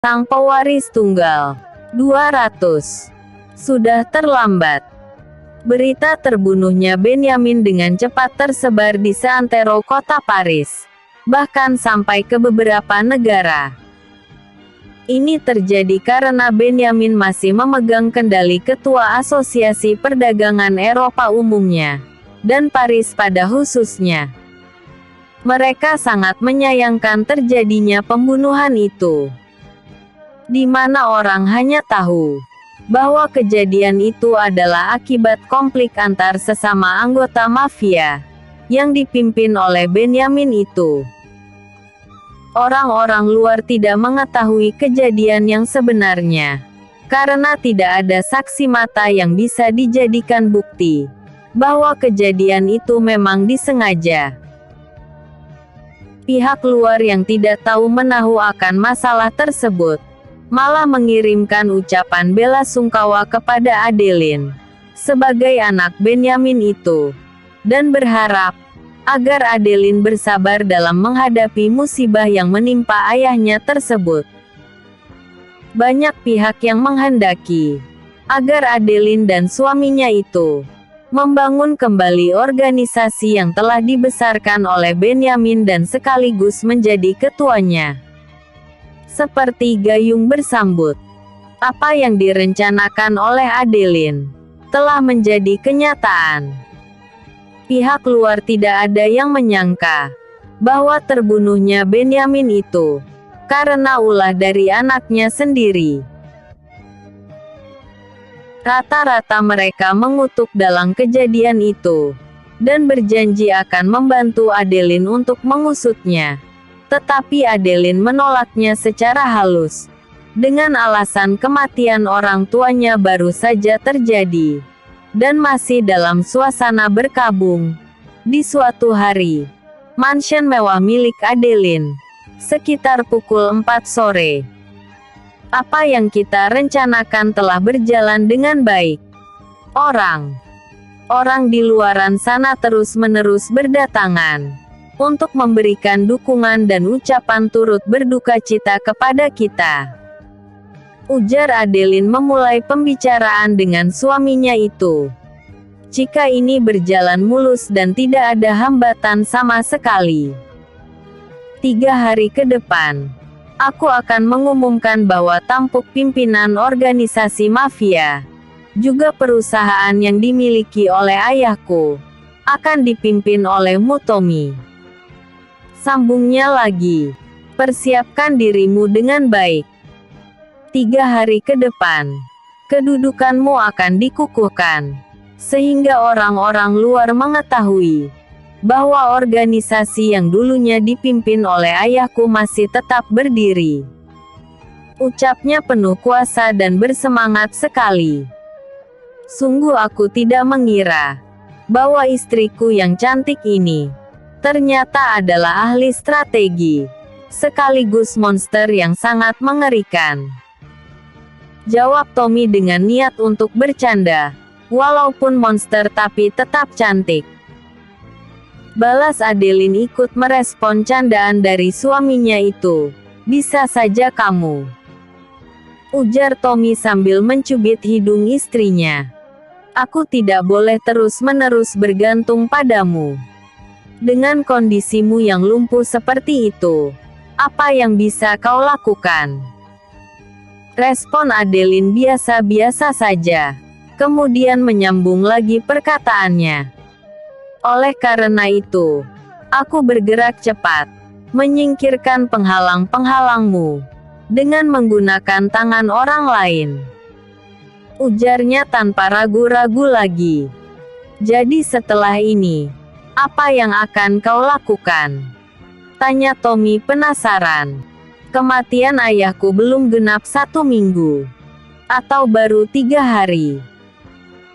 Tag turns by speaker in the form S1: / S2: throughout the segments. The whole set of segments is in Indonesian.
S1: Sang pewaris tunggal. 200. Sudah terlambat. Berita terbunuhnya Benyamin dengan cepat tersebar di seantero kota Paris, bahkan sampai ke beberapa negara. Ini terjadi karena Benyamin masih memegang kendali ketua Asosiasi Perdagangan Eropa umumnya, dan Paris pada khususnya. Mereka sangat menyayangkan terjadinya pembunuhan itu, di mana orang hanya tahu bahwa kejadian itu adalah akibat konflik antar sesama anggota mafia yang dipimpin oleh Benyamin itu. Orang-orang luar tidak mengetahui kejadian yang sebenarnya, karena tidak ada saksi mata yang bisa dijadikan bukti bahwa kejadian itu memang disengaja. Pihak luar yang tidak tahu menahu akan masalah tersebut malah mengirimkan ucapan bela sungkawa kepada Adeline sebagai anak Benyamin itu, dan berharap agar Adeline bersabar dalam menghadapi musibah yang menimpa ayahnya tersebut. Banyak pihak yang menghendaki agar Adeline dan suaminya itu membangun kembali organisasi yang telah dibesarkan oleh Benyamin dan sekaligus menjadi ketuanya. Seperti gayung bersambut, apa yang direncanakan oleh Adeline telah menjadi kenyataan. Pihak luar tidak ada yang menyangka bahwa terbunuhnya Benyamin itu karena ulah dari anaknya sendiri. Rata-rata mereka mengutuk dalam kejadian itu, dan berjanji akan membantu Adeline untuk mengusutnya. Tetapi Adeline menolaknya secara halus, dengan alasan kematian orang tuanya baru saja terjadi, dan masih dalam suasana berkabung. Di suatu hari, mansion mewah milik Adeline, sekitar pukul 4 sore. Apa yang kita rencanakan telah berjalan dengan baik. Orang di luaran sana terus-menerus berdatangan untuk memberikan dukungan dan ucapan turut berduka cita kepada kita, ujar Adeline memulai pembicaraan dengan suaminya itu. Jika ini berjalan mulus dan tidak ada hambatan sama sekali, 3 hari ke depan, aku akan mengumumkan bahwa tampuk pimpinan organisasi mafia, juga perusahaan yang dimiliki oleh ayahku, akan dipimpin oleh Mutomi. Sambungnya lagi, persiapkan dirimu dengan baik. 3 hari ke depan, kedudukanmu akan dikukuhkan, sehingga orang-orang luar mengetahui bahwa organisasi yang dulunya dipimpin oleh ayahku masih tetap berdiri. Ucapnya penuh kuasa dan bersemangat sekali. Sungguh aku tidak mengira bahwa istriku yang cantik ini ternyata adalah ahli strategi, sekaligus monster yang sangat mengerikan. Jawab Tommy dengan niat untuk bercanda, walaupun monster tapi tetap cantik. Balas Adeline ikut merespon candaan dari suaminya itu. Bisa saja kamu, ujar Tommy sambil mencubit hidung istrinya. Aku tidak boleh terus-menerus bergantung padamu. Dengan kondisimu yang lumpuh seperti itu, apa yang bisa kau lakukan? Respon Adeline biasa-biasa saja, kemudian menyambung lagi perkataannya. Oleh karena itu, aku bergerak cepat, menyingkirkan penghalang-penghalangmu, dengan menggunakan tangan orang lain. Ujarnya tanpa ragu-ragu lagi. Jadi setelah ini, apa yang akan kau lakukan? Tanya Tommy penasaran. Kematian ayahku belum genap 1 minggu. Atau baru 3 hari.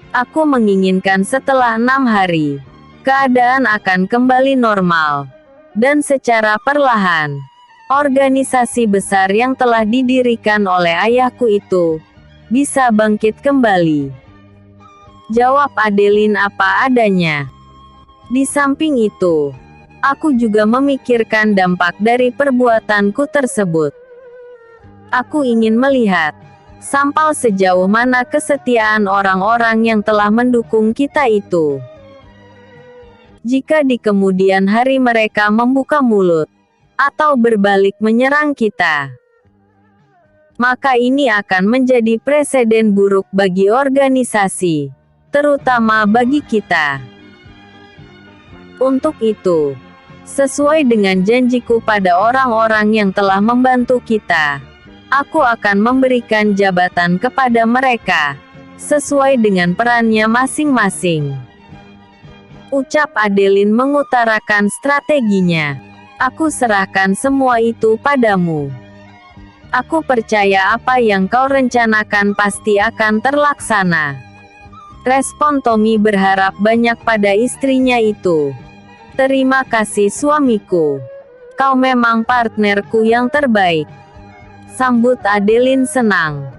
S1: Aku menginginkan setelah 6 hari, keadaan akan kembali normal. Dan secara perlahan, organisasi besar yang telah didirikan oleh ayahku itu bisa bangkit kembali. Jawab Adeline apa adanya. Di samping itu, aku juga memikirkan dampak dari perbuatanku tersebut. Aku ingin melihat sampai sejauh mana kesetiaan orang-orang yang telah mendukung kita itu. Jika di kemudian hari mereka membuka mulut atau berbalik menyerang kita, maka ini akan menjadi preseden buruk bagi organisasi, terutama bagi kita. Untuk itu, sesuai dengan janjiku pada orang-orang yang telah membantu kita, aku akan memberikan jabatan kepada mereka, sesuai dengan perannya masing-masing. Ucap Adeline mengutarakan strateginya. Aku serahkan semua itu padamu. Aku percaya apa yang kau rencanakan pasti akan terlaksana. Respon Tommy berharap banyak pada istrinya itu. Terima kasih suamiku. Kau memang partnerku yang terbaik. Sambut Adeline senang.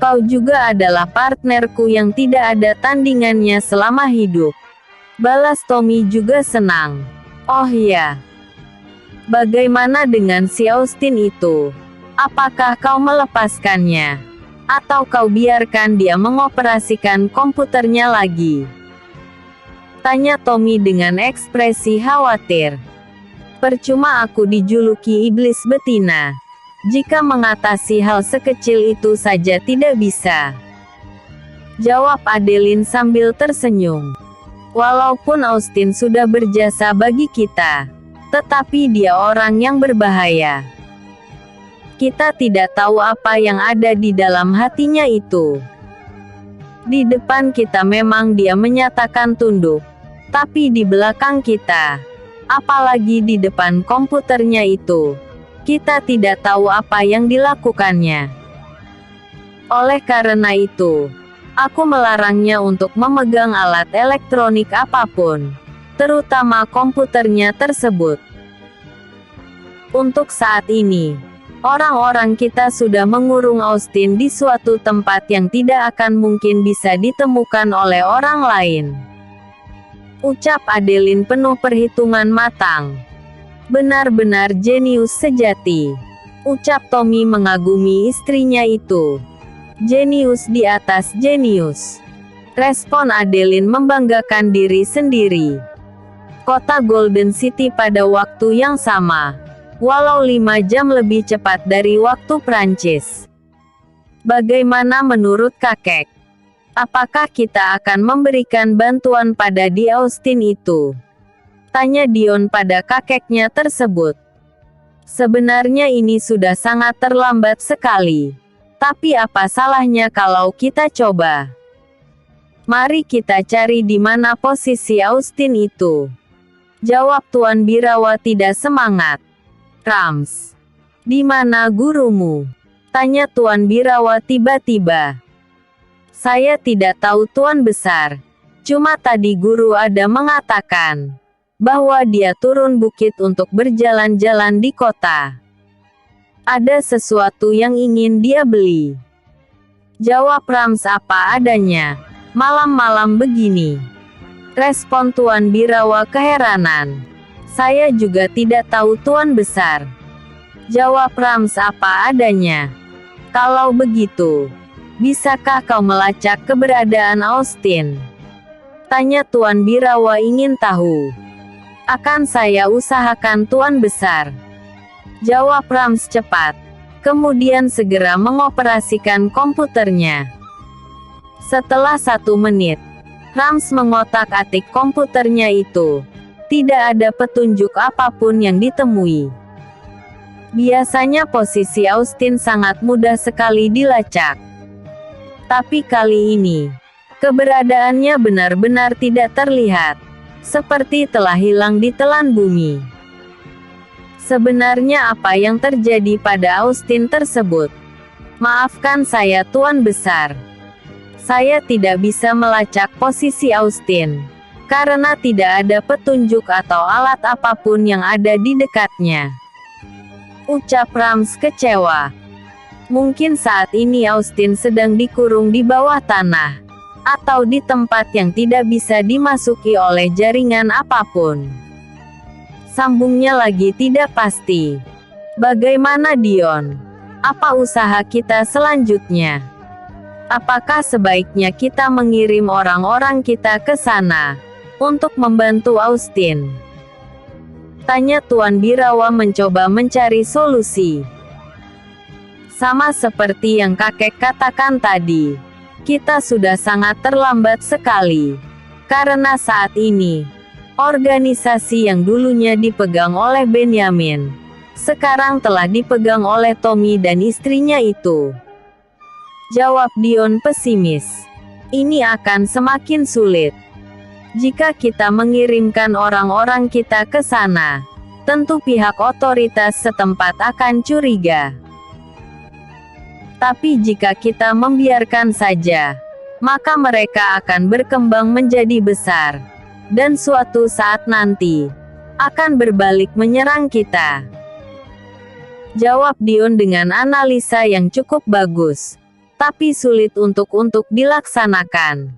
S1: Kau juga adalah partnerku yang tidak ada tandingannya selama hidup. Balas Tommy juga senang. Oh ya. Bagaimana dengan si Austin itu? Apakah kau melepaskannya? Atau kau biarkan dia mengoperasikan komputernya lagi? Tanya Tommy dengan ekspresi khawatir. Percuma aku dijuluki iblis betina. Jika mengatasi hal sekecil itu saja tidak bisa. Jawab Adeline sambil tersenyum. Walaupun Austin sudah berjasa bagi kita, tetapi dia orang yang berbahaya. Kita tidak tahu apa yang ada di dalam hatinya itu. Di depan kita memang dia menyatakan tunduk, tapi di belakang kita, apalagi di depan komputernya itu, kita tidak tahu apa yang dilakukannya. Oleh karena itu, aku melarangnya untuk memegang alat elektronik apapun, terutama komputernya tersebut. Untuk saat ini, orang-orang kita sudah mengurung Austin di suatu tempat yang tidak akan mungkin bisa ditemukan oleh orang lain. Ucap Adeline penuh perhitungan matang. Benar-benar jenius sejati. Ucap Tommy mengagumi istrinya itu. Jenius di atas jenius. Respon Adeline membanggakan diri sendiri. Kota Golden City pada waktu yang sama. Walau 5 jam lebih cepat dari waktu Prancis. Bagaimana menurut kakek? Apakah kita akan memberikan bantuan pada di Austin itu? Tanya Dion pada kakeknya tersebut. Sebenarnya ini sudah sangat terlambat sekali. Tapi apa salahnya kalau kita coba? Mari kita cari di mana posisi Austin itu. Jawab Tuan Birawa tidak semangat. Rams, di mana gurumu? Tanya Tuan Birawa tiba-tiba. Saya tidak tahu Tuan Besar. Cuma tadi guru ada mengatakan bahwa dia turun bukit untuk berjalan-jalan di kota. Ada sesuatu yang ingin dia beli. Jawab Rams apa adanya. Malam-malam begini. Respon Tuan Birawa keheranan. Saya juga tidak tahu Tuan Besar. Jawab Rams apa adanya. Kalau begitu, bisakah kau melacak keberadaan Austin? Tanya Tuan Birawa ingin tahu. Akan saya usahakan Tuan Besar. Jawab Rams cepat. Kemudian segera mengoperasikan komputernya. Setelah 1 menit, Rams mengotak-atik komputernya itu. Tidak ada petunjuk apapun yang ditemui. Biasanya posisi Austin sangat mudah sekali dilacak. Tapi kali ini, keberadaannya benar-benar tidak terlihat. Seperti telah hilang di telan bumi. Sebenarnya apa yang terjadi pada Austin tersebut? Maafkan saya Tuan Besar. Saya tidak bisa melacak posisi Austin. Karena tidak ada petunjuk atau alat apapun yang ada di dekatnya. Ucap Rams kecewa. Mungkin saat ini Austin sedang dikurung di bawah tanah. Atau di tempat yang tidak bisa dimasuki oleh jaringan apapun. Sambungnya lagi tidak pasti. Bagaimana Dion? Apa usaha kita selanjutnya? Apakah sebaiknya kita mengirim orang-orang kita ke sana untuk membantu Austin? Tanya Tuan Birawa mencoba mencari solusi. Sama seperti yang kakek katakan tadi, kita sudah sangat terlambat sekali. Karena saat ini, organisasi yang dulunya dipegang oleh Benyamin, sekarang telah dipegang oleh Tommy dan istrinya itu. Jawab Dion pesimis. Ini akan semakin sulit. Jika kita mengirimkan orang-orang kita ke sana, tentu pihak otoritas setempat akan curiga. Tapi jika kita membiarkan saja, maka mereka akan berkembang menjadi besar, dan suatu saat nanti akan berbalik menyerang kita. Jawab Dion dengan analisa yang cukup bagus, tapi sulit untuk dilaksanakan.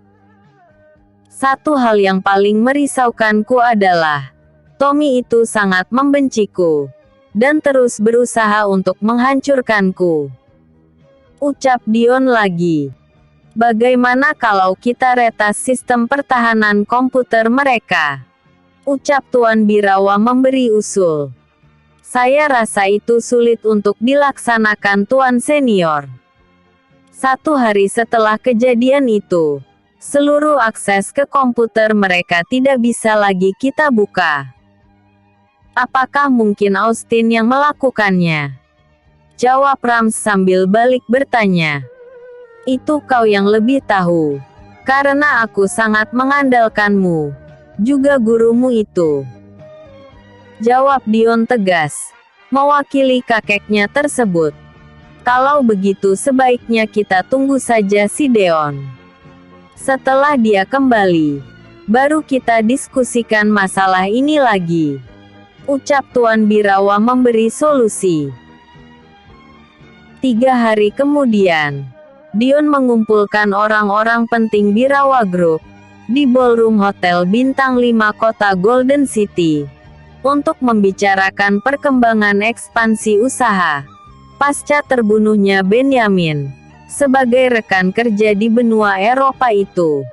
S1: Satu hal yang paling merisaukanku adalah, Tommy itu sangat membenciku, dan terus berusaha untuk menghancurkanku. Ucap Dion lagi. Bagaimana kalau kita retas sistem pertahanan komputer mereka? Ucap Tuan Birawa memberi usul. Saya rasa itu sulit untuk dilaksanakan Tuan Senior. 1 hari setelah kejadian itu, seluruh akses ke komputer mereka tidak bisa lagi kita buka. Apakah mungkin Austin yang melakukannya? Jawab Rams sambil balik bertanya. Itu kau yang lebih tahu. Karena aku sangat mengandalkanmu. Juga gurumu itu. Jawab Dion tegas, mewakili kakeknya tersebut. Kalau begitu sebaiknya kita tunggu saja si Deon. Setelah dia kembali, baru kita diskusikan masalah ini lagi. Ucap Tuan Birawa memberi solusi. 3 hari kemudian, Dion mengumpulkan orang-orang penting Birawa Group di ballroom Hotel Bintang 5 kota Golden City untuk membicarakan perkembangan ekspansi usaha pasca terbunuhnya Benyamin sebagai rekan kerja di benua Eropa itu.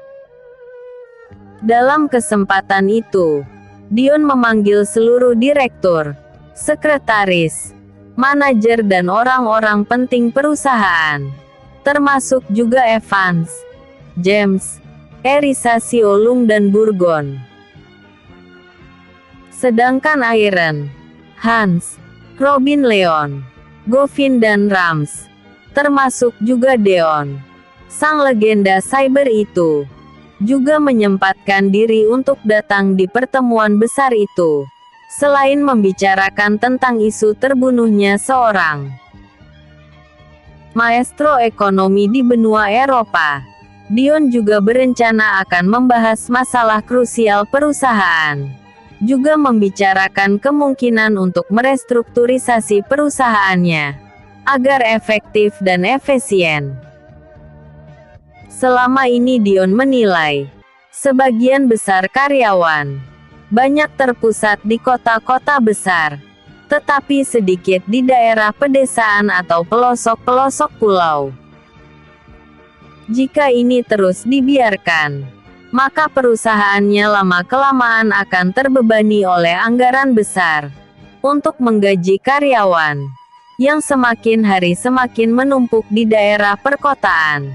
S1: Dalam kesempatan itu, Dion memanggil seluruh direktur, sekretaris, manajer dan orang-orang penting perusahaan, termasuk juga Evans, James, Erisa Siolung dan Burgon. Sedangkan Iron, Hans, Robin Leon, Govin dan Rams, termasuk juga Deon, sang legenda cyber itu, juga menyempatkan diri untuk datang di pertemuan besar itu, selain membicarakan tentang isu terbunuhnya seorang maestro ekonomi di benua Eropa. Dion juga berencana akan membahas masalah krusial perusahaan, juga membicarakan kemungkinan untuk merestrukturisasi perusahaannya agar efektif dan efisien. Selama ini Dion menilai, sebagian besar karyawan banyak terpusat di kota-kota besar, tetapi sedikit di daerah pedesaan atau pelosok-pelosok pulau. Jika ini terus dibiarkan, maka perusahaannya lama-kelamaan akan terbebani oleh anggaran besar untuk menggaji karyawan yang semakin hari semakin menumpuk di daerah perkotaan.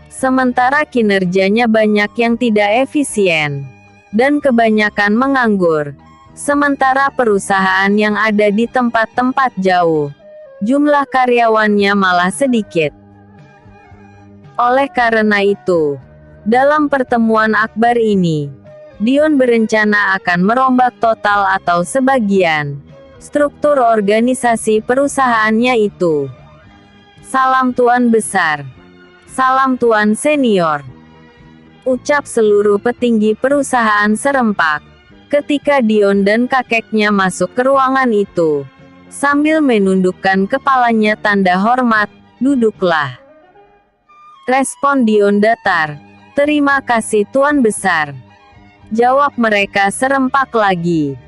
S1: Sementara kinerjanya banyak yang tidak efisien dan kebanyakan menganggur, sementara perusahaan yang ada di tempat-tempat jauh, jumlah karyawannya malah sedikit. Oleh karena itu, dalam pertemuan akbar ini, Dion berencana akan merombak total atau sebagian struktur organisasi perusahaannya itu. Salam Tuan Besar. Salam Tuan Senior. Ucap seluruh petinggi perusahaan serempak ketika Dion dan kakeknya masuk ke ruangan itu, sambil menundukkan kepalanya tanda hormat, duduklah. Respon Dion datar. Terima kasih Tuan Besar. Jawab mereka serempak lagi.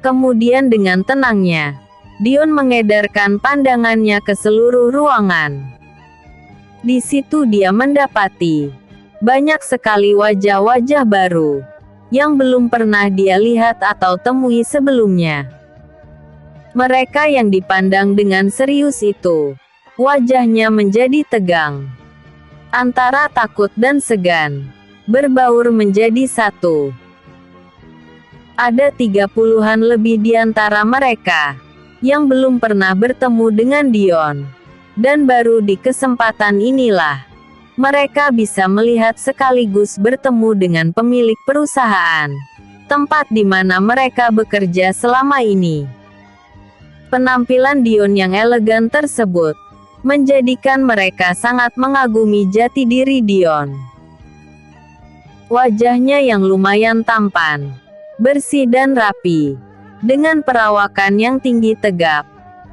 S1: Kemudian dengan tenangnya, Dion mengedarkan pandangannya ke seluruh ruangan. Di situ dia mendapati banyak sekali wajah-wajah baru yang belum pernah dia lihat atau temui sebelumnya. Mereka yang dipandang dengan serius itu, wajahnya menjadi tegang. Antara takut dan segan, berbaur menjadi satu. Ada 30-an lebih di antara mereka yang belum pernah bertemu dengan Dion. Dan baru di kesempatan inilah mereka bisa melihat sekaligus bertemu dengan pemilik perusahaan, tempat di mana mereka bekerja selama ini. Penampilan Dion yang elegan tersebut menjadikan mereka sangat mengagumi jati diri Dion. Wajahnya yang lumayan tampan, bersih dan rapi, dengan perawakan yang tinggi tegap,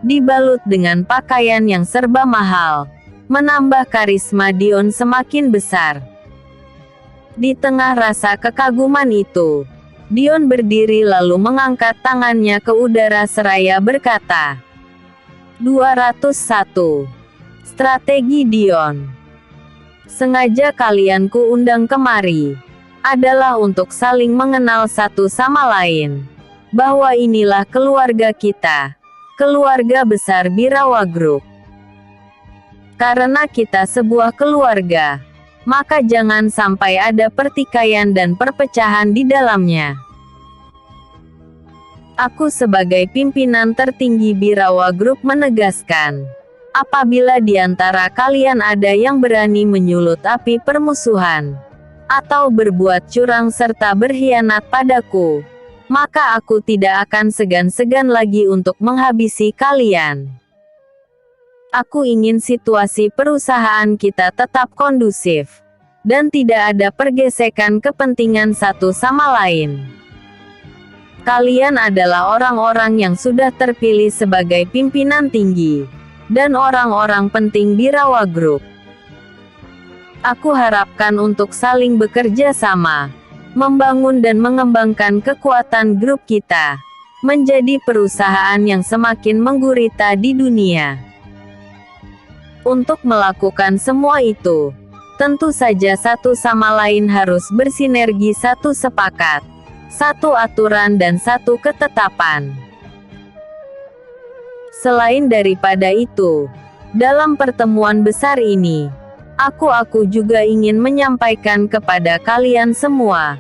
S1: dibalut dengan pakaian yang serba mahal, menambah karisma Dion semakin besar. Di tengah rasa kekaguman itu, Dion berdiri lalu mengangkat tangannya ke udara seraya berkata, 201. Strategi Dion. Sengaja kalian ku undang kemari, adalah untuk saling mengenal satu sama lain, bahwa inilah keluarga kita, keluarga besar Birawa Group. Karena kita sebuah keluarga, maka jangan sampai ada pertikaian dan perpecahan di dalamnya. Aku sebagai pimpinan tertinggi Birawa Group menegaskan, apabila di antara kalian ada yang berani menyulut api permusuhan, atau berbuat curang serta berkhianat padaku, maka aku tidak akan segan-segan lagi untuk menghabisi kalian. Aku ingin situasi perusahaan kita tetap kondusif, dan tidak ada pergesekan kepentingan satu sama lain. Kalian adalah orang-orang yang sudah terpilih sebagai pimpinan tinggi, dan orang-orang penting Birawa Group. Aku harapkan untuk saling bekerja sama, membangun dan mengembangkan kekuatan grup kita, menjadi perusahaan yang semakin menggurita di dunia. Untuk melakukan semua itu, tentu saja satu sama lain harus bersinergi, satu sepakat, satu aturan dan satu ketetapan. Selain daripada itu, dalam pertemuan besar ini, aku juga ingin menyampaikan kepada kalian semua,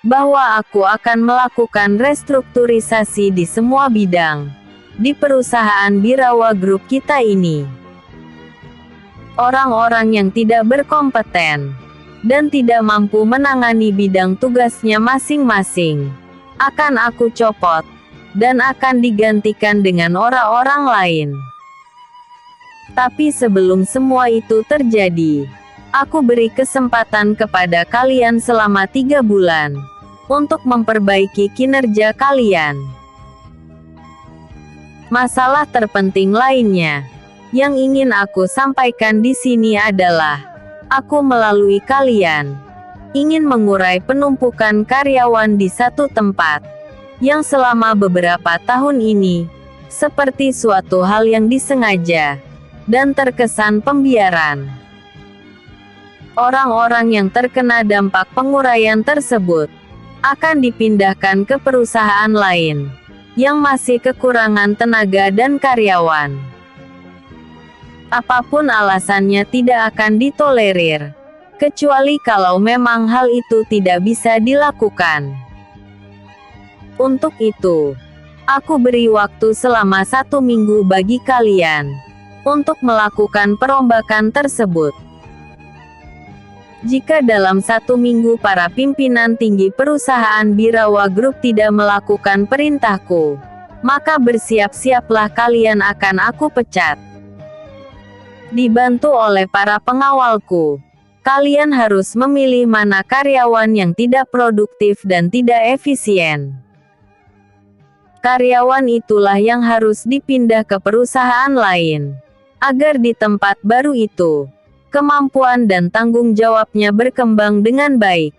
S1: bahwa aku akan melakukan restrukturisasi di semua bidang, di perusahaan Birawa Group kita ini. Orang-orang yang tidak berkompeten, dan tidak mampu menangani bidang tugasnya masing-masing, akan aku copot, dan akan digantikan dengan orang-orang lain. Tapi sebelum semua itu terjadi, aku beri kesempatan kepada kalian selama 3 bulan, untuk memperbaiki kinerja kalian. Masalah terpenting lainnya, yang ingin aku sampaikan di sini adalah, aku melalui kalian, ingin mengurai penumpukan karyawan di satu tempat, yang selama beberapa tahun ini, seperti suatu hal yang disengaja, dan terkesan pembiaran. Orang-orang yang terkena dampak penguraian tersebut, akan dipindahkan ke perusahaan lain, yang masih kekurangan tenaga dan karyawan. Apapun alasannya tidak akan ditolerir, kecuali kalau memang hal itu tidak bisa dilakukan. Untuk itu, aku beri waktu selama 1 minggu bagi kalian, untuk melakukan perombakan tersebut. Jika dalam 1 minggu para pimpinan tinggi perusahaan Birawa Group tidak melakukan perintahku, maka bersiap-siaplah kalian akan aku pecat. Dibantu oleh para pengawalku, kalian harus memilih mana karyawan yang tidak produktif dan tidak efisien. Karyawan itulah yang harus dipindah ke perusahaan lain, agar di tempat baru itu, kemampuan dan tanggung jawabnya berkembang dengan baik.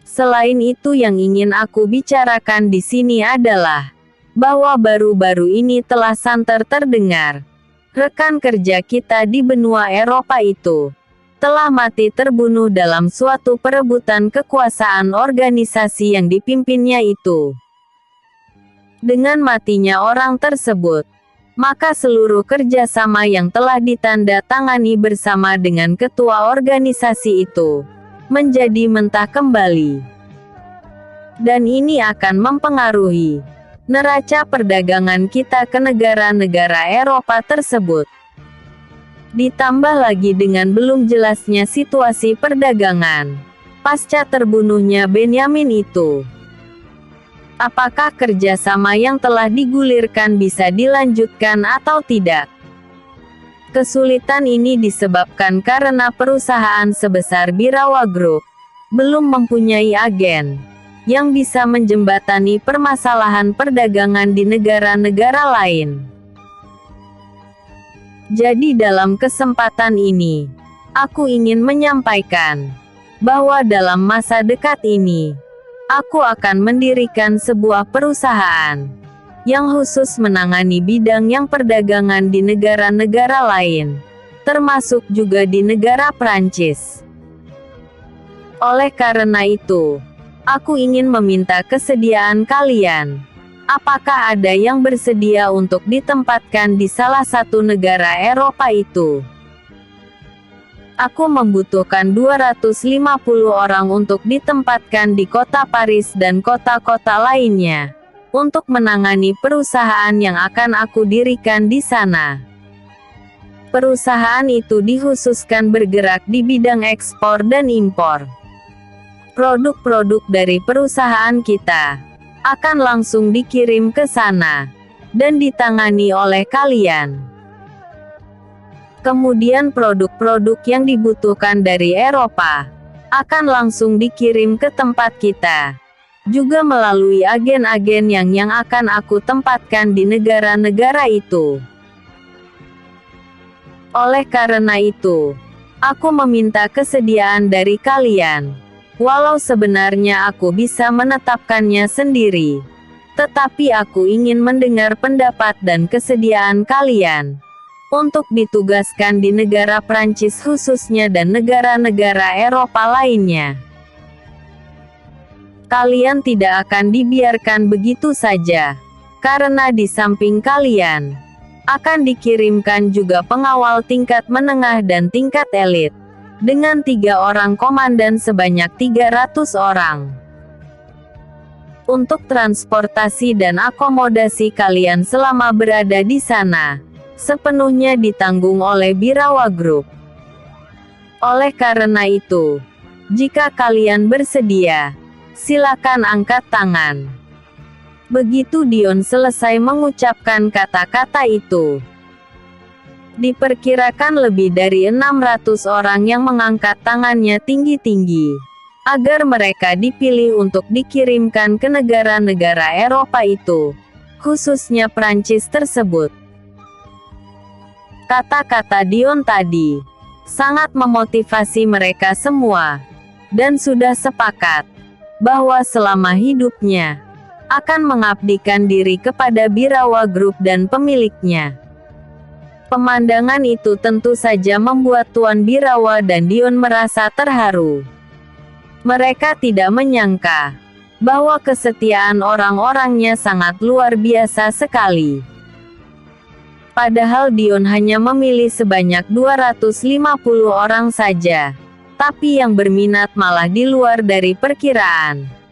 S1: Selain itu yang ingin aku bicarakan di sini adalah, bahwa baru-baru ini telah santer terdengar. Rekan kerja kita di benua Eropa itu telah mati terbunuh dalam suatu perebutan kekuasaan organisasi yang dipimpinnya itu. Dengan matinya orang tersebut, maka seluruh kerjasama yang telah ditanda tangani bersama dengan ketua organisasi itu menjadi mentah kembali. Dan ini akan mempengaruhi neraca perdagangan kita ke negara-negara Eropa tersebut. Ditambah lagi dengan belum jelasnya situasi perdagangan pasca terbunuhnya Benyamin itu. Apakah kerjasama yang telah digulirkan bisa dilanjutkan atau tidak? Kesulitan ini disebabkan karena perusahaan sebesar Birawa Group belum mempunyai agen yang bisa menjembatani permasalahan perdagangan di negara-negara lain. Jadi dalam kesempatan ini, aku ingin menyampaikan bahwa dalam masa dekat ini, aku akan mendirikan sebuah perusahaan yang khusus menangani bidang yang perdagangan di negara-negara lain, termasuk juga di negara Prancis. Oleh karena itu, aku ingin meminta kesediaan kalian. Apakah ada yang bersedia untuk ditempatkan di salah satu negara Eropa itu? Aku membutuhkan 250 orang untuk ditempatkan di kota Paris dan kota-kota lainnya, untuk menangani perusahaan yang akan aku dirikan di sana. Perusahaan itu dikhususkan bergerak di bidang ekspor dan impor. Produk-produk dari perusahaan kita akan langsung dikirim ke sana dan ditangani oleh kalian. Kemudian produk-produk yang dibutuhkan dari Eropa akan langsung dikirim ke tempat kita, juga melalui agen-agen yang akan aku tempatkan di negara-negara itu. Oleh karena itu, aku meminta kesediaan dari kalian. Walau sebenarnya aku bisa menetapkannya sendiri, tetapi aku ingin mendengar pendapat dan kesediaan kalian untuk ditugaskan di negara Prancis khususnya dan negara-negara Eropa lainnya. Kalian tidak akan dibiarkan begitu saja, karena di samping kalian akan dikirimkan juga pengawal tingkat menengah dan tingkat elit, dengan 3 orang komandan sebanyak 300 orang. Untuk transportasi dan akomodasi kalian selama berada di sana, sepenuhnya ditanggung oleh Birawa Group. Oleh karena itu, jika kalian bersedia, silakan angkat tangan. Begitu Dion selesai mengucapkan kata-kata itu, diperkirakan lebih dari 600 orang yang mengangkat tangannya tinggi-tinggi, agar mereka dipilih untuk dikirimkan ke negara-negara Eropa itu, khususnya Prancis tersebut. Kata-kata Dion tadi sangat memotivasi mereka semua, dan sudah sepakat bahwa selama hidupnya akan mengabdikan diri kepada Birawa Group dan pemiliknya. Pemandangan itu tentu saja membuat Tuan Birawa dan Dion merasa terharu. Mereka tidak menyangka bahwa kesetiaan orang-orangnya sangat luar biasa sekali. Padahal Dion hanya memilih sebanyak 250 orang saja, tapi yang berminat malah di luar dari perkiraan.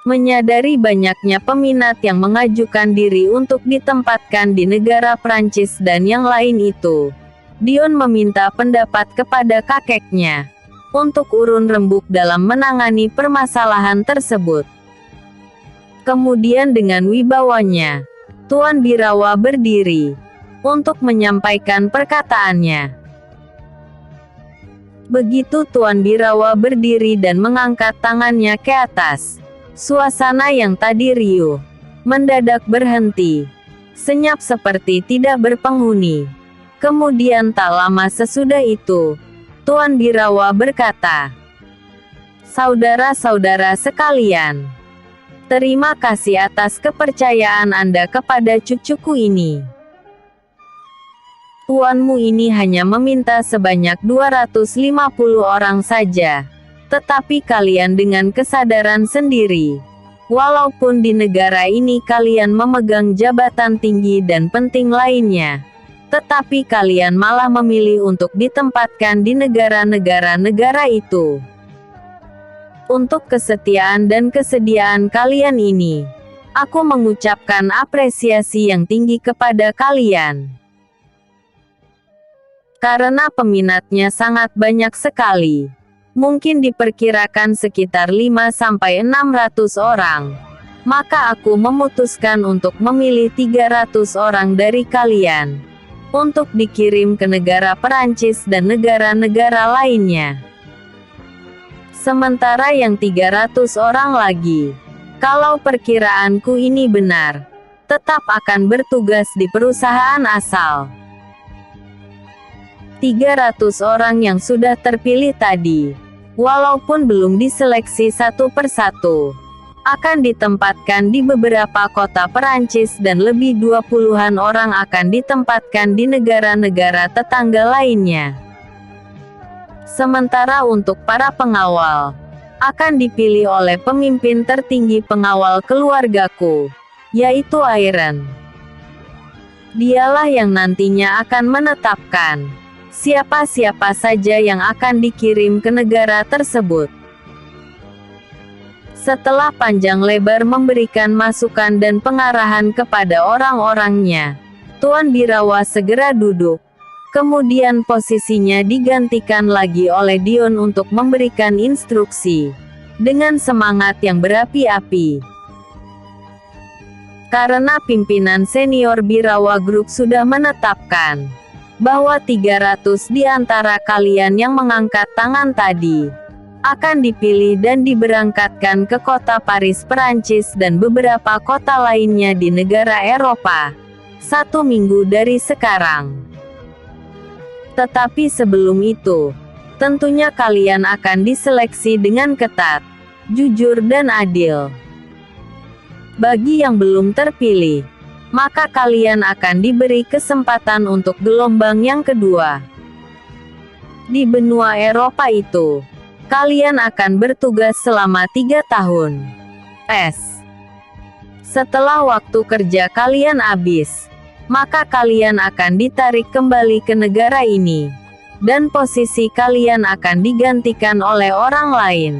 S1: Menyadari banyaknya peminat yang mengajukan diri untuk ditempatkan di negara Prancis dan yang lain itu, Dion meminta pendapat kepada kakeknya untuk urun rembuk dalam menangani permasalahan tersebut. Kemudian dengan wibawanya, Tuan Birawa berdiri untuk menyampaikan perkataannya. Begitu Tuan Birawa berdiri dan mengangkat tangannya ke atas, suasana yang tadi riuh mendadak berhenti, senyap seperti tidak berpenghuni. Kemudian tak lama sesudah itu, Tuan Birawa berkata, "Saudara-saudara sekalian, Terima kasih atas kepercayaan Anda kepada cucuku ini. Tuanmu ini hanya meminta sebanyak 250 orang saja. Tetapi kalian dengan kesadaran sendiri. Walaupun di negara ini kalian memegang jabatan tinggi dan penting lainnya. Tetapi kalian malah memilih untuk ditempatkan di negara-negara itu. Untuk kesetiaan dan kesediaan kalian ini, aku mengucapkan apresiasi yang tinggi kepada kalian. Karena peminatnya sangat banyak sekali. Mungkin diperkirakan sekitar 5-600 orang. Maka aku memutuskan untuk memilih 300 orang dari kalian. Untuk dikirim ke negara Perancis dan negara-negara lainnya. Sementara yang 300 orang lagi, kalau perkiraanku ini benar, tetap akan bertugas di perusahaan asal. 300 orang yang sudah terpilih tadi, walaupun belum diseleksi satu persatu, akan ditempatkan di beberapa kota Perancis dan lebih 20-an orang akan ditempatkan di negara-negara tetangga lainnya. Sementara untuk para pengawal, akan dipilih oleh pemimpin tertinggi pengawal keluargaku, yaitu Iron. Dialah yang nantinya akan menetapkan siapa-siapa saja yang akan dikirim ke negara tersebut. Setelah panjang lebar memberikan masukan dan pengarahan kepada orang-orangnya, Tuan Birawa segera duduk. Kemudian posisinya digantikan lagi oleh Dion untuk memberikan instruksi, dengan semangat yang berapi-api. Karena pimpinan senior Birawa Group sudah menetapkan, bahwa 300 di antara kalian yang mengangkat tangan tadi, akan dipilih dan diberangkatkan ke kota Paris Perancis dan beberapa kota lainnya di negara Eropa, 1 minggu dari sekarang. Tetapi sebelum itu, tentunya kalian akan diseleksi dengan ketat, jujur dan adil. Bagi yang belum terpilih, maka kalian akan diberi kesempatan untuk gelombang yang kedua. Di benua Eropa itu, kalian akan bertugas selama 3 tahun. Setelah waktu kerja kalian habis, maka kalian akan ditarik kembali ke negara ini, dan posisi kalian akan digantikan oleh orang lain.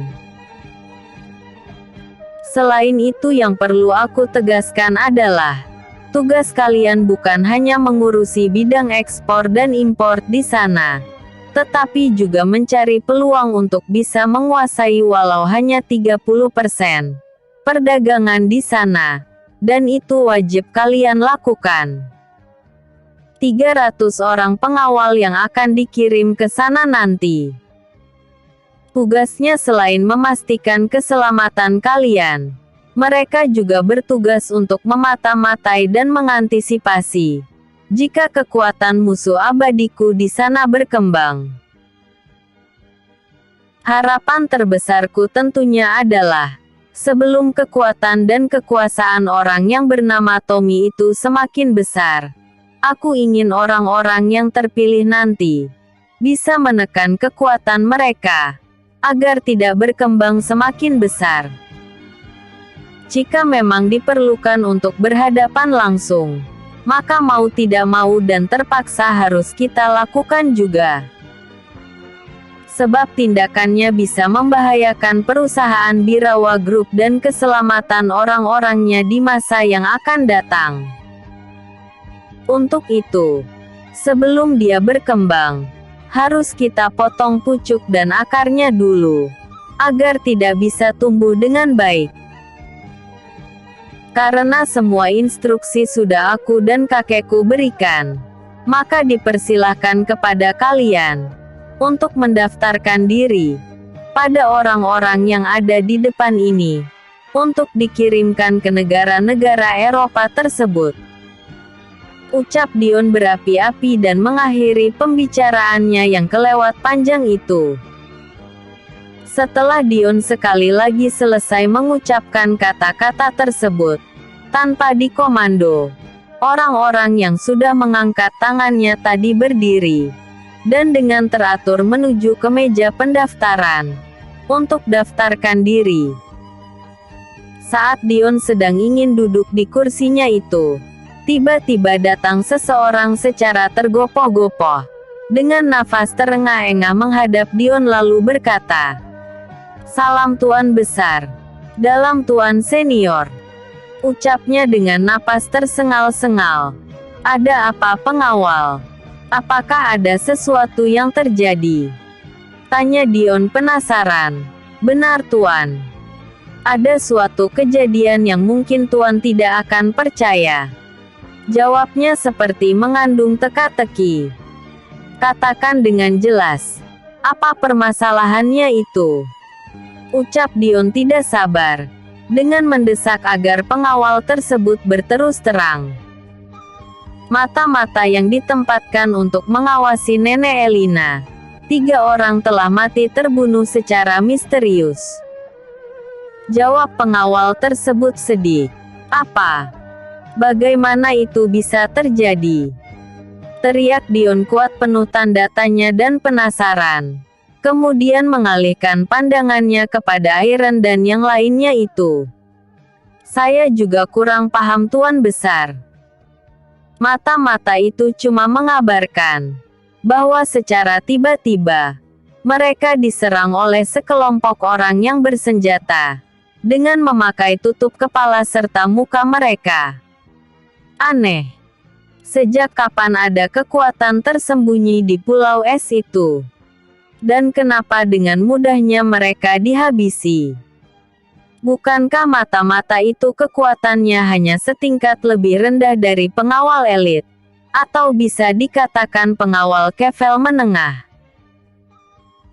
S1: Selain itu yang perlu aku tegaskan adalah, tugas kalian bukan hanya mengurusi bidang ekspor dan impor di sana, tetapi juga mencari peluang untuk bisa menguasai walau hanya 30% perdagangan di sana, dan itu wajib kalian lakukan. 300 orang pengawal yang akan dikirim ke sana nanti. Tugasnya selain memastikan keselamatan kalian, mereka juga bertugas untuk memata-matai dan mengantisipasi jika kekuatan musuh abadiku di sana berkembang. Harapan terbesarku tentunya adalah, sebelum kekuatan dan kekuasaan orang yang bernama Tommy itu semakin besar, aku ingin orang-orang yang terpilih nanti bisa menekan kekuatan mereka, agar tidak berkembang semakin besar. Jika memang diperlukan untuk berhadapan langsung, maka mau tidak mau dan terpaksa harus kita lakukan juga. Sebab tindakannya bisa membahayakan perusahaan Birawa Group dan keselamatan orang-orangnya di masa yang akan datang. Untuk itu, sebelum dia berkembang, harus kita potong pucuk dan akarnya dulu, agar tidak bisa tumbuh dengan baik. Karena semua instruksi sudah aku dan kakekku berikan, maka dipersilahkan kepada kalian untuk mendaftarkan diri pada orang-orang yang ada di depan ini, untuk dikirimkan ke negara-negara Eropa tersebut. Ucap Dion berapi-api dan mengakhiri pembicaraannya yang kelewat panjang itu. Setelah Dion sekali lagi selesai mengucapkan kata-kata tersebut, tanpa dikomando, orang-orang yang sudah mengangkat tangannya tadi berdiri, dan dengan teratur menuju ke meja pendaftaran, untuk daftarkan diri. Saat Dion sedang ingin duduk di kursinya itu, tiba-tiba datang seseorang secara tergopoh-gopoh, dengan nafas terengah-engah menghadap Dion lalu berkata, "Salam Tuan Besar." "Dalam Tuan Senior," ucapnya dengan napas tersengal-sengal. "Ada apa pengawal? Apakah ada sesuatu yang terjadi?" tanya Dion penasaran. "Benar Tuan. Ada suatu kejadian yang mungkin Tuan tidak akan percaya," jawabnya seperti mengandung teka-teki. "Katakan dengan jelas, apa permasalahannya itu?" ucap Dion tidak sabar, dengan mendesak agar pengawal tersebut berterus terang. Mata-mata yang ditempatkan untuk mengawasi Nenek Elina, 3 orang telah mati terbunuh secara misterius, jawab pengawal tersebut sedih. "Apa? Bagaimana itu bisa terjadi?" teriak Dion kuat penuh tanda tanya dan penasaran. Kemudian mengalihkan pandangannya kepada Iron dan yang lainnya itu. "Saya juga kurang paham Tuan Besar." Mata-mata itu cuma mengabarkan bahwa secara tiba-tiba mereka diserang oleh sekelompok orang yang bersenjata dengan memakai tutup kepala serta muka mereka. Aneh. Sejak kapan ada kekuatan tersembunyi di pulau es itu? Dan kenapa dengan mudahnya mereka dihabisi? Bukankah mata-mata itu kekuatannya hanya setingkat lebih rendah dari pengawal elit? Atau bisa dikatakan pengawal level menengah?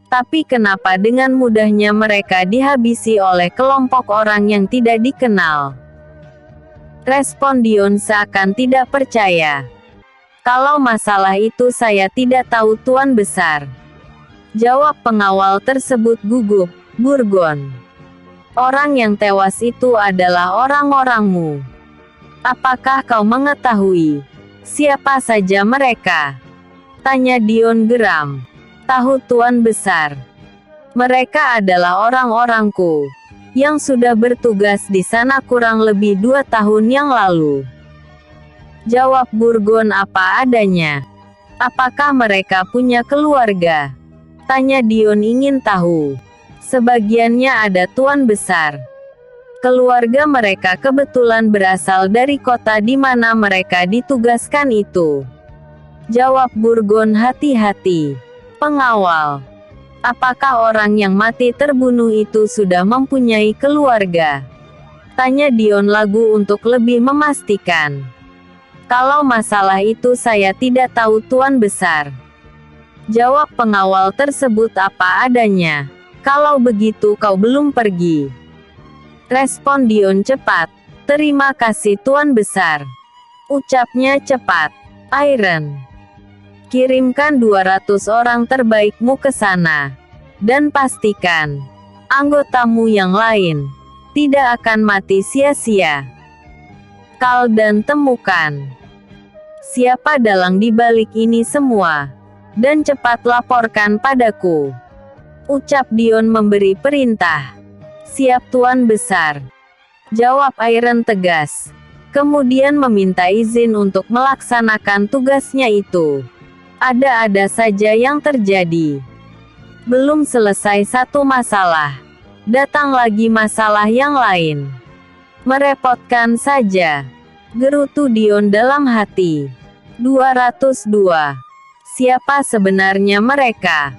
S1: Tapi kenapa dengan mudahnya mereka dihabisi oleh kelompok orang yang tidak dikenal? Respon Dion seakan tidak percaya. "Kalau masalah itu saya tidak tahu Tuan Besar," jawab pengawal tersebut gugup. "Burgon. Orang yang tewas itu adalah orang-orangmu. Apakah kau mengetahui siapa saja mereka?" tanya Dion geram. "Tahu Tuan Besar. Mereka adalah orang-orangku yang sudah bertugas di sana kurang lebih 2 tahun yang lalu," jawab Burgon apa adanya. "Apakah mereka punya keluarga?" tanya Dion ingin tahu. "Sebagiannya ada Tuan Besar. Keluarga mereka kebetulan berasal dari kota di mana mereka ditugaskan itu," jawab Burgon hati-hati. "Pengawal. Apakah orang yang mati terbunuh itu sudah mempunyai keluarga?" tanya Dion lagu untuk lebih memastikan. "Kalau masalah itu saya tidak tahu Tuan Besar," jawab pengawal tersebut apa adanya. "Kalau begitu kau belum pergi," respon Dion cepat. "Terima kasih Tuan Besar," ucapnya cepat. "Iron, kirimkan 200 orang terbaikmu ke sana, dan pastikan anggotamu yang lain tidak akan mati sia-sia. Kal dan temukan siapa dalang di balik ini semua, dan cepat laporkan padaku," ucap Dion memberi perintah. "Siap Tuan Besar," jawab Iron tegas. Kemudian meminta izin untuk melaksanakan tugasnya itu. Ada-ada saja yang terjadi. Belum selesai satu masalah, datang lagi masalah yang lain. Merepotkan saja, gerutu Dion dalam hati. 202. Siapa sebenarnya mereka?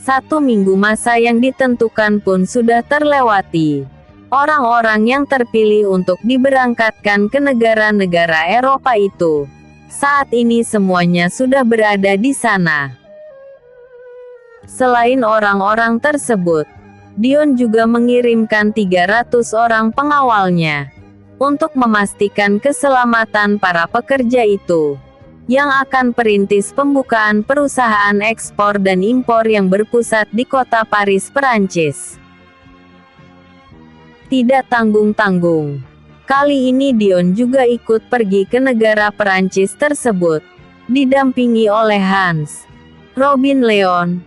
S1: 1 minggu masa yang ditentukan pun sudah terlewati. Orang-orang yang terpilih untuk diberangkatkan ke negara-negara Eropa itu, saat ini semuanya sudah berada di sana. Selain orang-orang tersebut, Dion juga mengirimkan 300 orang pengawalnya untuk memastikan keselamatan para pekerja itu, yang akan perintis pembukaan perusahaan ekspor dan impor yang berpusat di kota Paris, Perancis. Tidak tanggung-tanggung, kali ini Dion juga ikut pergi ke negara Perancis tersebut, didampingi oleh Hans, Robin Leon,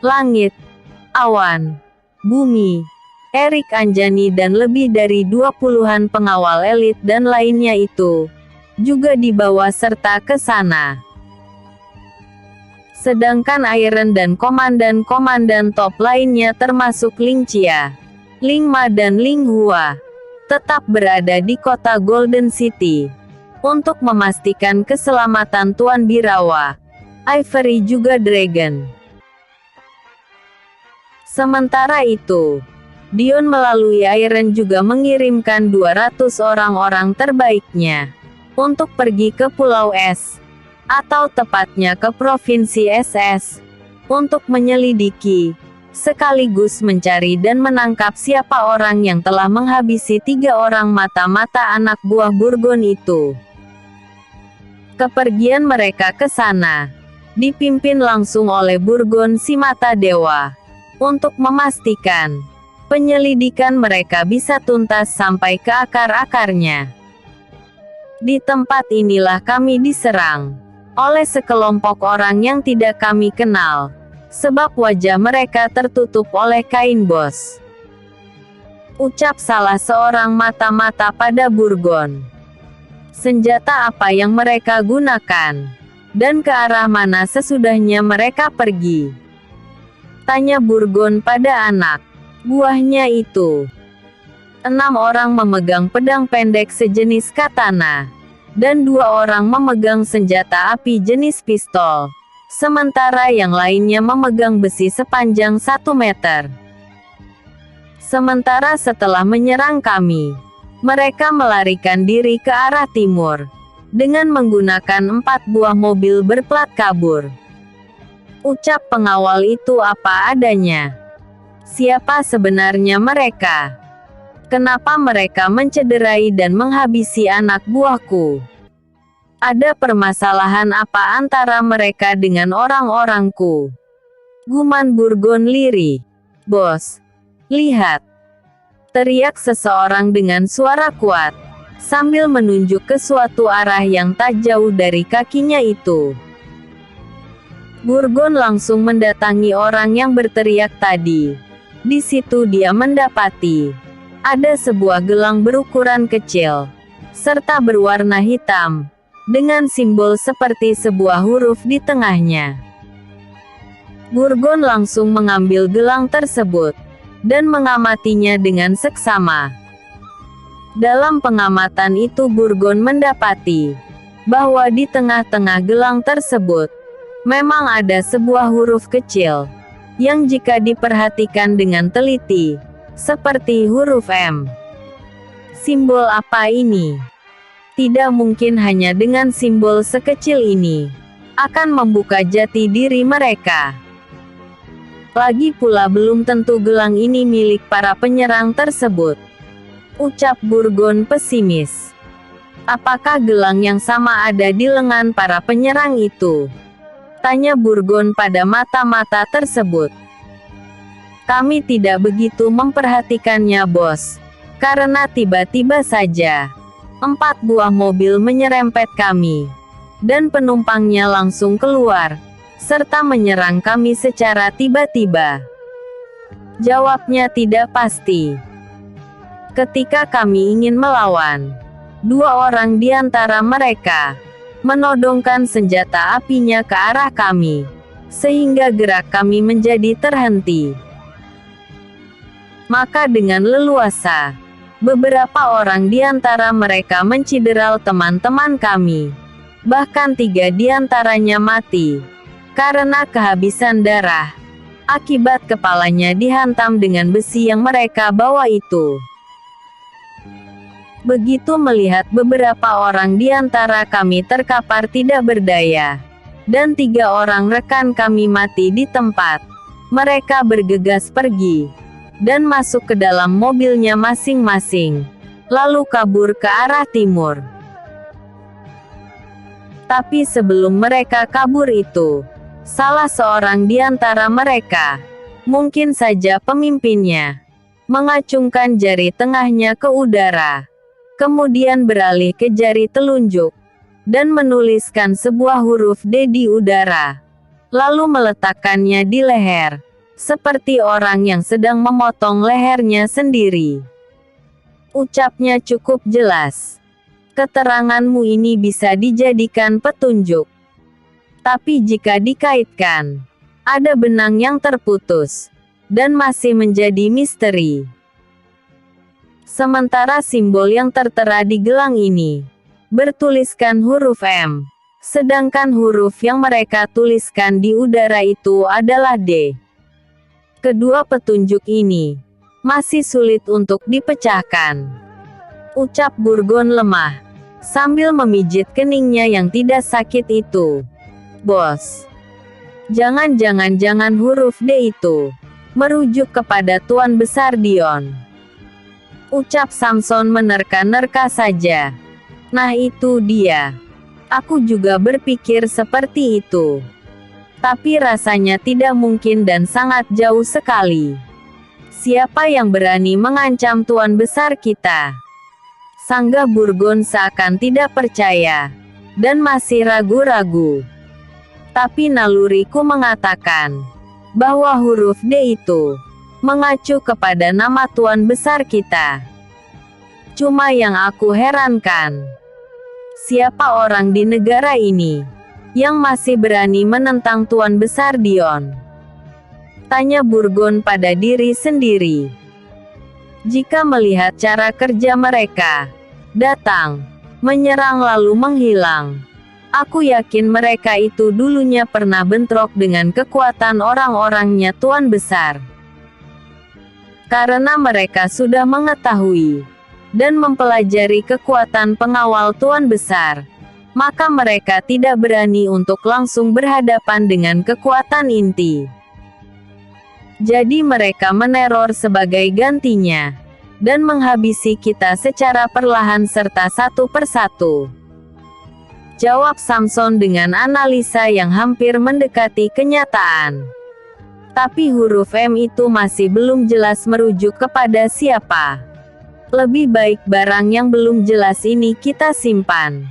S1: Langit, Awan, Bumi, Erik Anjani dan lebih dari 20-an pengawal elit dan lainnya itu juga dibawa serta ke sana. Sedangkan Iron dan komandan-komandan top lainnya termasuk Ling Chia, Ling Ma dan Ling Hua tetap berada di kota Golden City untuk memastikan keselamatan Tuan Birawa, Ivory juga Dragon. Sementara itu, Dion melalui Iron juga mengirimkan 200 orang-orang terbaiknya untuk pergi ke Pulau S, atau tepatnya ke Provinsi SS, untuk menyelidiki, sekaligus mencari dan menangkap siapa orang yang telah menghabisi 3 orang mata-mata anak buah Burgon itu. Kepergian mereka ke sana dipimpin langsung oleh Burgon si Mata Dewa, untuk memastikan penyelidikan mereka bisa tuntas sampai ke akar-akarnya. Di tempat inilah kami diserang oleh sekelompok orang yang tidak kami kenal, sebab wajah mereka tertutup oleh kain bos, ucap salah seorang mata-mata pada Burgon. Senjata apa yang mereka gunakan, dan ke arah mana sesudahnya mereka pergi? Tanya Burgon pada anak buahnya itu. 6 orang memegang pedang pendek sejenis katana, dan 2 orang memegang senjata api jenis pistol, sementara yang lainnya memegang besi sepanjang 1 meter. Sementara setelah menyerang kami, mereka melarikan diri ke arah timur, dengan menggunakan 4 buah mobil berplat kabur. Ucap pengawal itu apa adanya. Siapa sebenarnya mereka? Kenapa mereka mencederai dan menghabisi anak buahku? Ada permasalahan apa antara mereka dengan orang-orangku? Guman Burgon lirih. Bos, lihat! Teriak seseorang dengan suara kuat, sambil menunjuk ke suatu arah yang tak jauh dari kakinya itu. Burgon langsung mendatangi orang yang berteriak tadi. Di situ dia mendapati ada sebuah gelang berukuran kecil, serta berwarna hitam, dengan simbol seperti sebuah huruf di tengahnya. Burgon langsung mengambil gelang tersebut, dan mengamatinya dengan seksama. Dalam pengamatan itu Burgon mendapati bahwa di tengah-tengah gelang tersebut, memang ada sebuah huruf kecil, yang jika diperhatikan dengan teliti, seperti huruf M. Simbol apa ini? Tidak mungkin hanya dengan simbol sekecil ini akan membuka jati diri mereka. Lagi pula belum tentu gelang ini milik para penyerang tersebut, ucap Burgon pesimis. Apakah gelang yang sama ada di lengan para penyerang itu? Tanya Burgon pada mata-mata tersebut. Kami tidak begitu memperhatikannya, bos, karena tiba-tiba saja 4 buah mobil menyerempet kami, dan penumpangnya langsung keluar, serta menyerang kami secara tiba-tiba. Jawabnya tidak pasti. Ketika kami ingin melawan, 2 orang di antara mereka menodongkan senjata apinya ke arah kami, sehingga gerak kami menjadi terhenti. Maka dengan leluasa, beberapa orang di antara mereka mencideral teman-teman kami. Bahkan 3 di antaranya mati, karena kehabisan darah, akibat kepalanya dihantam dengan besi yang mereka bawa itu. Begitu melihat beberapa orang di antara kami terkapar tidak berdaya, dan 3 orang rekan kami mati di tempat, mereka bergegas pergi dan masuk ke dalam mobilnya masing-masing, lalu kabur ke arah timur. Tapi sebelum mereka kabur itu, salah seorang di antara mereka, mungkin saja pemimpinnya, mengacungkan jari tengahnya ke udara, kemudian beralih ke jari telunjuk, dan menuliskan sebuah huruf D di udara, lalu meletakkannya di leher, seperti orang yang sedang memotong lehernya sendiri. Ucapnya cukup jelas. Keteranganmu ini bisa dijadikan petunjuk. Tapi jika dikaitkan, ada benang yang terputus, dan masih menjadi misteri. Sementara simbol yang tertera di gelang ini, bertuliskan huruf M, sedangkan huruf yang mereka tuliskan di udara itu adalah D. Kedua petunjuk ini masih sulit untuk dipecahkan. Ucap Burgon lemah, sambil memijit keningnya yang tidak sakit itu. Bos, jangan huruf D itu merujuk kepada Tuan Besar Dion. Ucap Samson menerka-nerka saja. Nah itu dia. Aku juga berpikir seperti itu. Tapi rasanya tidak mungkin dan sangat jauh sekali. Siapa yang berani mengancam Tuan Besar kita? Sangga Burgon seakan tidak percaya, dan masih ragu-ragu. Tapi naluriku mengatakan, bahwa huruf D itu, mengacu kepada nama Tuan Besar kita. Cuma yang aku herankan, siapa orang di negara ini, yang masih berani menentang Tuan Besar Dion? Tanya Burgon pada diri sendiri. Jika melihat cara kerja mereka, datang, menyerang lalu menghilang, aku yakin mereka itu dulunya pernah bentrok dengan kekuatan orang-orangnya Tuan Besar. Karena mereka sudah mengetahui dan mempelajari kekuatan pengawal Tuan Besar, maka mereka tidak berani untuk langsung berhadapan dengan kekuatan inti. Jadi mereka meneror sebagai gantinya, dan menghabisi kita secara perlahan serta satu persatu. Jawab Samson dengan analisa yang hampir mendekati kenyataan. Tapi huruf M itu masih belum jelas merujuk kepada siapa. Lebih baik barang yang belum jelas ini kita simpan.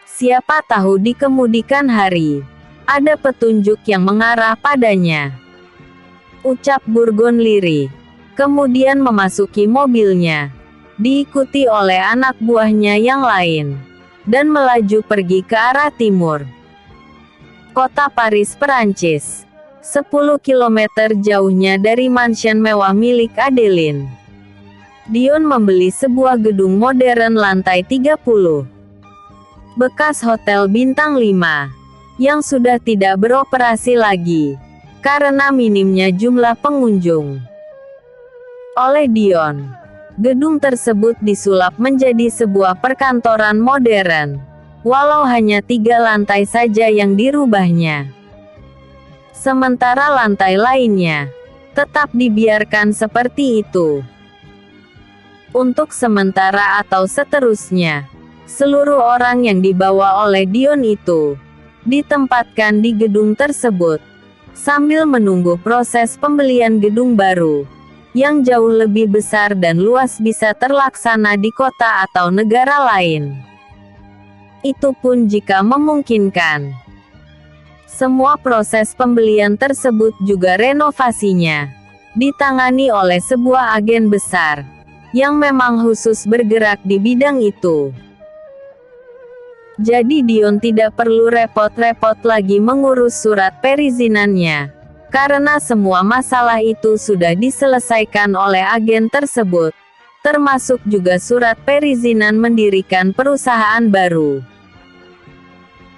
S1: Siapa tahu di kemudian hari, ada petunjuk yang mengarah padanya. Ucap Burgon lirih. Kemudian memasuki mobilnya, diikuti oleh anak buahnya yang lain, dan melaju pergi ke arah timur. Kota Paris, Perancis. 10 km jauhnya dari mansion mewah milik Adeline. Dion membeli sebuah gedung modern lantai 30. Bekas hotel bintang 5, yang sudah tidak beroperasi lagi, karena minimnya jumlah pengunjung. Oleh Dion, gedung tersebut disulap menjadi sebuah perkantoran modern, walau hanya 3 lantai saja yang dirubahnya. Sementara lantai lainnya, tetap dibiarkan seperti itu. Untuk sementara atau seterusnya, seluruh orang yang dibawa oleh Dion itu, ditempatkan di gedung tersebut, sambil menunggu proses pembelian gedung baru, yang jauh lebih besar dan luas bisa terlaksana di kota atau negara lain. Itu pun jika memungkinkan. Semua proses pembelian tersebut juga renovasinya, ditangani oleh sebuah agen besar, yang memang khusus bergerak di bidang itu. Jadi Dion tidak perlu repot-repot lagi mengurus surat perizinannya, karena semua masalah itu sudah diselesaikan oleh agen tersebut, termasuk juga surat perizinan mendirikan perusahaan baru.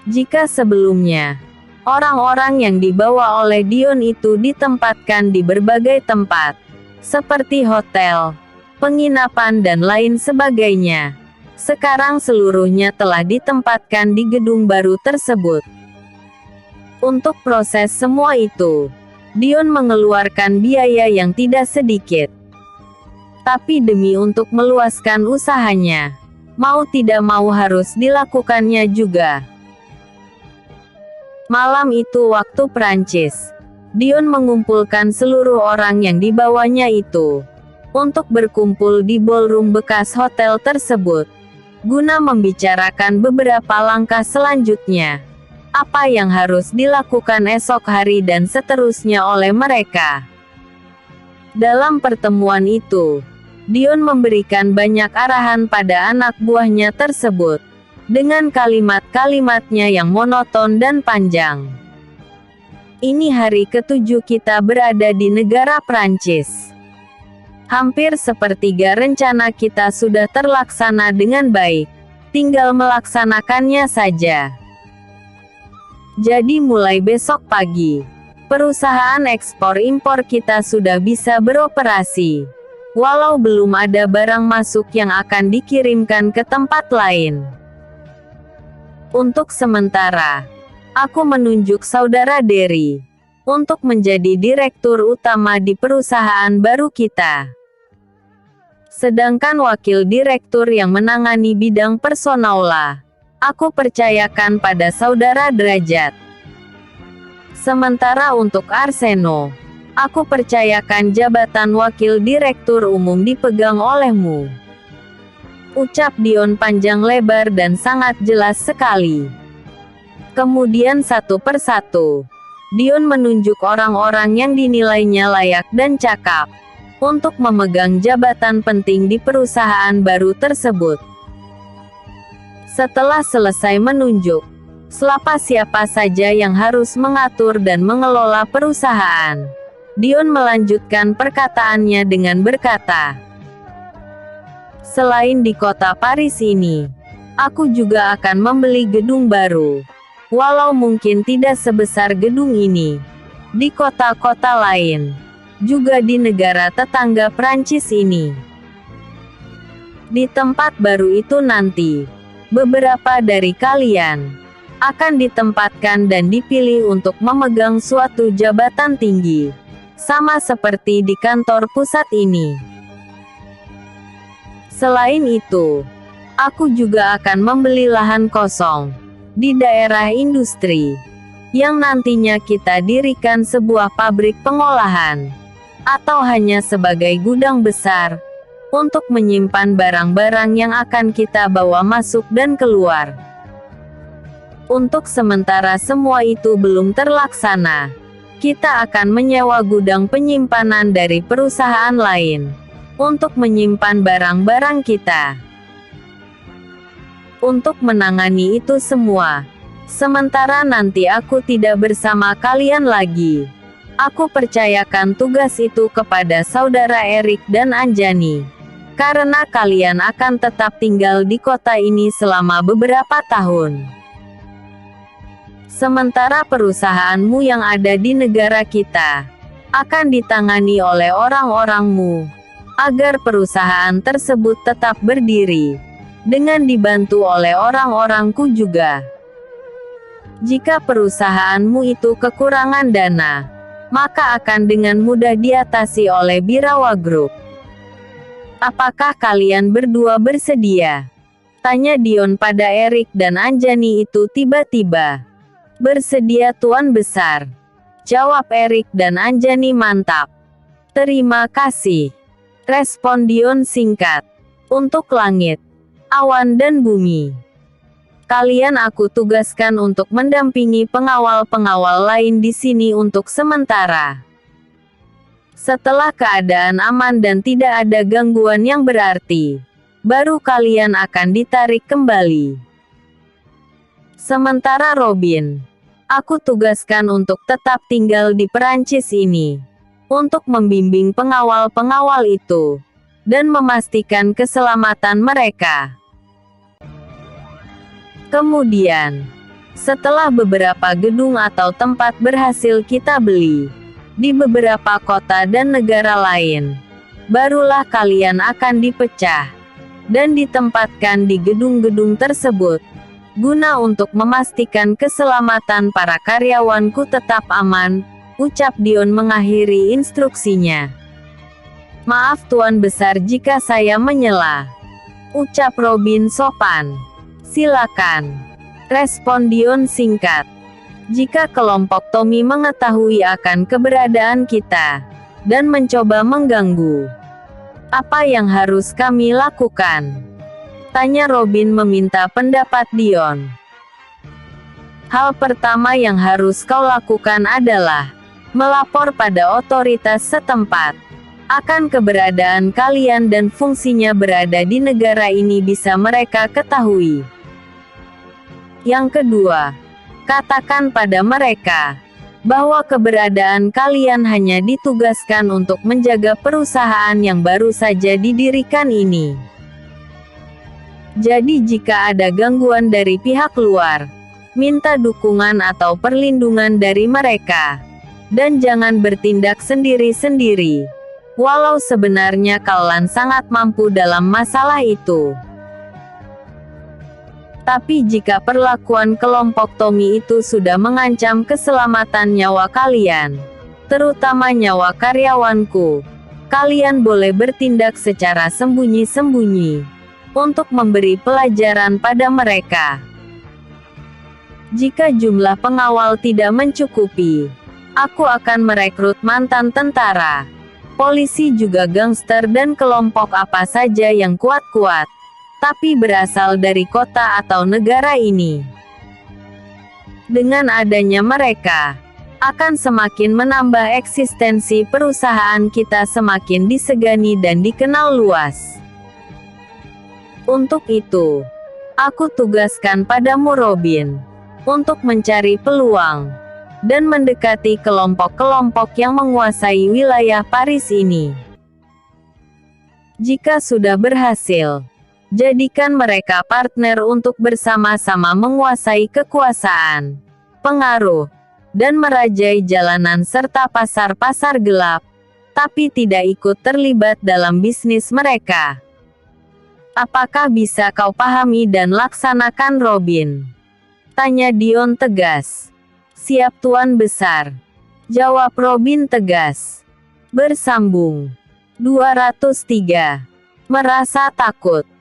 S1: Jika sebelumnya, orang-orang yang dibawa oleh Dion itu ditempatkan di berbagai tempat, seperti hotel, penginapan dan lain sebagainya, sekarang seluruhnya telah ditempatkan di gedung baru tersebut. Untuk proses semua itu, Dion mengeluarkan biaya yang tidak sedikit. Tapi demi untuk meluaskan usahanya, mau tidak mau harus dilakukannya juga. Malam itu waktu Prancis, Dion mengumpulkan seluruh orang yang dibawanya itu untuk berkumpul di ballroom bekas hotel tersebut, guna membicarakan beberapa langkah selanjutnya. Apa yang harus dilakukan esok hari dan seterusnya oleh mereka. Dalam pertemuan itu, Dion memberikan banyak arahan pada anak buahnya tersebut, dengan kalimat-kalimatnya yang monoton dan panjang. Ini hari ke-7 kita berada di negara Prancis. Hampir sepertiga rencana kita sudah terlaksana dengan baik, tinggal melaksanakannya saja. Jadi mulai besok pagi, perusahaan ekspor-impor kita sudah bisa beroperasi, walau belum ada barang masuk yang akan dikirimkan ke tempat lain. Untuk sementara, aku menunjuk Saudara Derry untuk menjadi direktur utama di perusahaan baru kita. Sedangkan wakil direktur yang menangani bidang personaula, aku percayakan pada Saudara Derajat. Sementara untuk Arseno, aku percayakan jabatan wakil direktur umum dipegang olehmu. Ucap Dion panjang lebar dan sangat jelas sekali. Kemudian satu persatu, Dion menunjuk orang-orang yang dinilainya layak dan cakap untuk memegang jabatan penting di perusahaan baru tersebut. Setelah selesai menunjuk siapa saja yang harus mengatur dan mengelola perusahaan, Dion melanjutkan perkataannya dengan berkata, "Selain di kota Paris ini, aku juga akan membeli gedung baru, walau mungkin tidak sebesar gedung ini, di kota-kota lain, juga di negara tetangga Prancis ini. Di tempat baru itu nanti, beberapa dari kalian akan ditempatkan dan dipilih untuk memegang suatu jabatan tinggi, sama seperti di kantor pusat ini. Selain itu, aku juga akan membeli lahan kosong di daerah industri, yang nantinya kita dirikan sebuah pabrik pengolahan, atau hanya sebagai gudang besar, untuk menyimpan barang-barang yang akan kita bawa masuk dan keluar. Untuk sementara semua itu belum terlaksana, kita akan menyewa gudang penyimpanan dari perusahaan lain untuk menyimpan barang-barang kita. Untuk menangani itu semua, sementara nanti aku tidak bersama kalian lagi, aku percayakan tugas itu kepada Saudara Erik dan Anjani, karena kalian akan tetap tinggal di kota ini selama beberapa tahun. Sementara perusahaanmu yang ada di negara kita akan ditangani oleh orang-orangmu, agar perusahaan tersebut tetap berdiri, dengan dibantu oleh orang-orangku juga. Jika perusahaanmu itu kekurangan dana, maka akan dengan mudah diatasi oleh Birawa Group. Apakah kalian berdua bersedia?" tanya Dion pada Erik dan Anjani itu tiba-tiba. "Bersedia Tuan Besar," jawab Erik dan Anjani. "Mantap. Terima kasih," respon Dion singkat. "Untuk langit, awan dan bumi, kalian aku tugaskan untuk mendampingi pengawal-pengawal lain di sini untuk sementara. Setelah keadaan aman dan tidak ada gangguan yang berarti, baru kalian akan ditarik kembali. Sementara Robin, aku tugaskan untuk tetap tinggal di Perancis ini, untuk membimbing pengawal-pengawal itu, dan memastikan keselamatan mereka." Kemudian, setelah beberapa gedung atau tempat berhasil kita beli, di beberapa kota dan negara lain, barulah kalian akan dipecah, dan ditempatkan di gedung-gedung tersebut, guna untuk memastikan keselamatan para karyawanku tetap aman, ucap Dion mengakhiri instruksinya. "Maaf Tuan Besar jika saya menyela," ucap Robin sopan. "Silakan," respon Dion singkat. Jika kelompok Tommy mengetahui akan keberadaan kita dan mencoba mengganggu, apa yang harus kami lakukan? Tanya Robin meminta pendapat Dion. Hal pertama yang harus kau lakukan adalah melapor pada otoritas setempat akan keberadaan kalian dan fungsinya berada di negara ini bisa mereka ketahui. Yang kedua, katakan pada mereka bahwa keberadaan kalian hanya ditugaskan untuk menjaga perusahaan yang baru saja didirikan ini. Jadi jika ada gangguan dari pihak luar, minta dukungan atau perlindungan dari mereka. Dan jangan bertindak sendiri-sendiri. Walau sebenarnya kalian sangat mampu dalam masalah itu. Tapi jika perlakuan kelompok Tommy itu sudah mengancam keselamatan nyawa kalian, terutama nyawa karyawanku, kalian boleh bertindak secara sembunyi-sembunyi untuk memberi pelajaran pada mereka. Jika jumlah pengawal tidak mencukupi, aku akan merekrut mantan tentara, polisi juga gangster dan kelompok apa saja yang kuat-kuat, tapi berasal dari kota atau negara ini. Dengan adanya mereka, akan semakin menambah eksistensi perusahaan kita semakin disegani dan dikenal luas. Untuk itu, aku tugaskan padamu Robin, untuk mencari peluang dan mendekati kelompok-kelompok yang menguasai wilayah Paris ini. Jika sudah berhasil, jadikan mereka partner untuk bersama-sama menguasai kekuasaan, pengaruh, dan merajai jalanan serta pasar-pasar gelap, tapi tidak ikut terlibat dalam bisnis mereka. Apakah bisa kau pahami dan laksanakan Robin? Tanya Dion tegas. Siap Tuan Besar. Jawab Robin tegas. Bersambung. 203. Merasa takut.